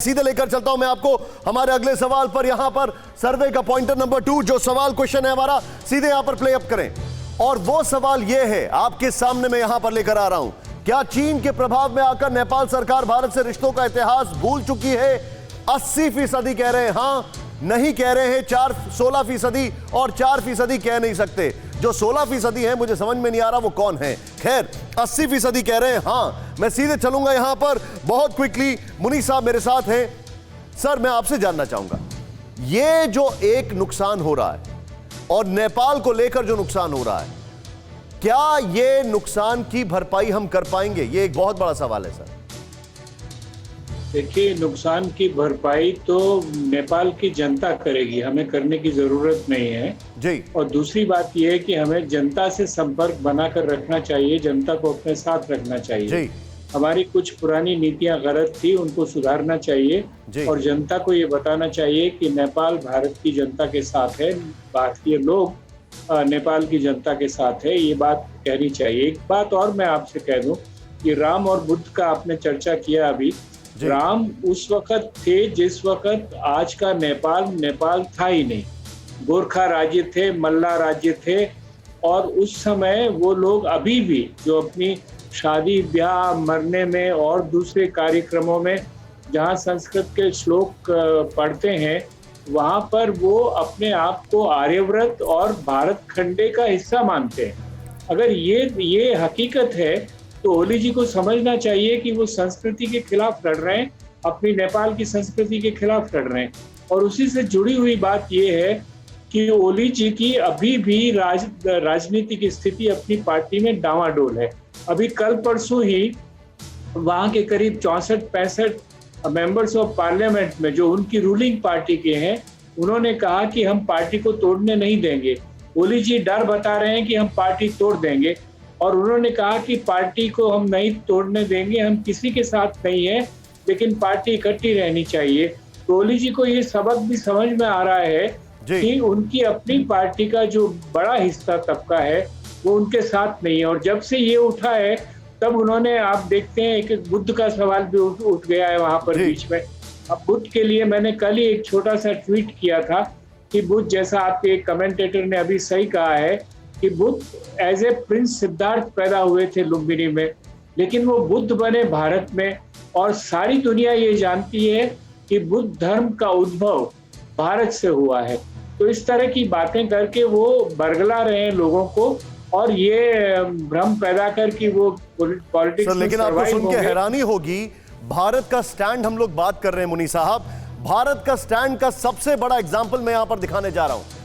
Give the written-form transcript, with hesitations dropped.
सीधे लेकर चलता हूं मैं आपको हमारे अगले सवाल पर। यहां पर सर्वे का पॉइंटर नंबर 2 जो सवाल क्वेश्चन है हमारा, सीधे यहां पर प्ले अप करें। और वो सवाल यह है आपके सामने मैं यहां पर लेकर आ रहा हूं, क्या चीन के प्रभाव में आकर नेपाल सरकार भारत से रिश्तों का इतिहास भूल चुकी है? 80% कह रहे हैं हां, नहीं कह रहे हैं 16% और 4% कह नहीं सकते। जो 16% है मुझे समझ में नहीं आ रहा वो कौन है। खैर 80% कह रहे हैं हाँ। मैं सीधे चलूंगा यहां पर बहुत क्विकली। मुनीस साहब मेरे साथ हैं। सर मैं आपसे जानना चाहूंगा, ये जो एक नुकसान हो रहा है और नेपाल को लेकर जो नुकसान हो रहा है, क्या ये नुकसान की भरपाई हम कर पाएंगे? ये एक बहुत बड़ा सवाल है सर। देखिए, नुकसान की भरपाई तो नेपाल की जनता करेगी, हमें करने की जरूरत नहीं है जी। और दूसरी बात यह है कि हमें जनता से संपर्क बनाकर रखना चाहिए, जनता को अपने साथ रखना चाहिए जी। हमारी कुछ पुरानी नीतियां गलत थी, उनको सुधारना चाहिए जी। और जनता को ये बताना चाहिए कि नेपाल भारत की जनता के साथ है, भारतीय लोग नेपाल की जनता के साथ है, ये बात कहनी चाहिए। एक बात और मैं आपसे कह दूं कि राम और बुद्ध का आपने चर्चा किया अभी। राम उस वक्त थे जिस वक्त आज का नेपाल था ही नहीं। गोरखा राज्य थे, मल्ला राज्य थे और उस समय वो लोग अभी भी जो अपनी शादी ब्याह मरने में और दूसरे कार्यक्रमों में जहाँ संस्कृत के श्लोक पढ़ते हैं, वहाँ पर वो अपने आप को आर्यव्रत और भारत खंडे का हिस्सा मानते हैं। अगर ये हकीकत है तो ओली जी को समझना चाहिए कि वो संस्कृति के खिलाफ लड़ रहे हैं, अपनी नेपाल की संस्कृति के खिलाफ लड़ रहे हैं। और उसी से जुड़ी हुई बात ये है कि ओली जी की अभी भी राजनीतिक स्थिति अपनी पार्टी में डामाडोल है। अभी कल परसों ही वहाँ के करीब 64-65 मेंबर्स ऑफ पार्लियामेंट में जो उनकी रूलिंग पार्टी के हैं, उन्होंने कहा कि हम पार्टी को तोड़ने नहीं देंगे। ओली जी डर बता रहे हैं कि हम पार्टी तोड़ देंगे और उन्होंने कहा कि पार्टी को हम नहीं तोड़ने देंगे, हम किसी के साथ नहीं है, लेकिन पार्टी इकट्ठी रहनी चाहिए। तो ओली जी को ये सबक भी समझ में आ रहा है कि उनकी अपनी पार्टी का जो बड़ा हिस्सा तबका है वो उनके साथ नहीं है। और जब से ये उठा है तब उन्होंने, आप देखते हैं एक बुद्ध का सवाल भी उठ गया है वहां पर बीच में। अब बुद्ध के लिए मैंने कल ही एक छोटा सा ट्वीट किया था कि बुद्ध, जैसा आपके एक कमेंटेटर ने अभी सही कहा है कि Buddha as a prince Siddhartha पैदा हुए थे लुम्बिनी में, लेकिन वो बुद्ध बने भारत में। और सारी दुनिया ये जानती है कि बुद्ध धर्म का उद्भव भारत से हुआ है। तो इस तरह की बातें करके वो बरगला रहे हैं लोगों को और ये भ्रम पैदा कर कि वो पॉलिटिक्स में लेकिन आपको सुन के हैरानी होगी, भारत का स्टैंड हम लोग बात कर रहे हैं मुनीस साहब, भारत का स्टैंड का सबसे बड़ा एग्जाम्पल मैं यहां पर दिखाने जा रहा हूं।